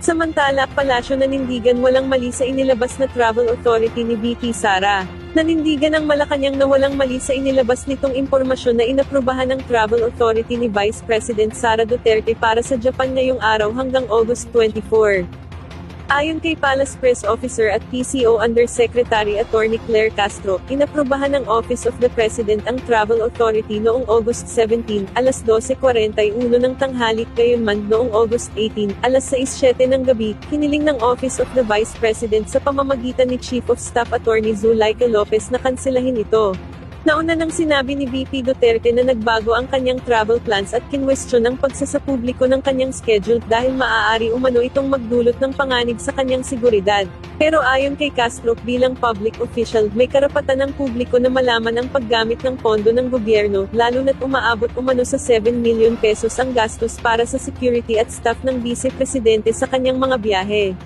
Samantala, Palasyo nanindigan walang mali sa inilabas na travel authority ni VP Sara. Nanindigan ang Malacanang na walang mali sa inilabas nitong impormasyon na inaprubahan ng travel authority ni Vice President Sara Duterte para sa Japan ngayong araw hanggang August 24. Ayon kay Palace Press Officer at PCO Undersecretary Attorney Claire Castro, inaprubahan ng Office of the President ang Travel Authority noong August 17, alas 12:41 ng tanghali, gayunman noong August 18, alas 6:07 ng gabi, hiniling ng Office of the Vice President sa pamamagitan ni Chief of Staff Attorney Zulaika Lopez na kanselahin ito. Nauna nang sinabi ni VP Duterte na nagbago ang kanyang travel plans at kinwestiyon ang pagsasapubliko ng kanyang schedule dahil maaari umano itong magdulot ng panganib sa kanyang seguridad. Pero ayon kay Castro, bilang public official, may karapatan ng publiko na malaman ang paggamit ng pondo ng gobyerno, lalo na't umaabot umano sa 7 million pesos ang gastos para sa security at staff ng Vice Presidente sa kanyang mga biyahe.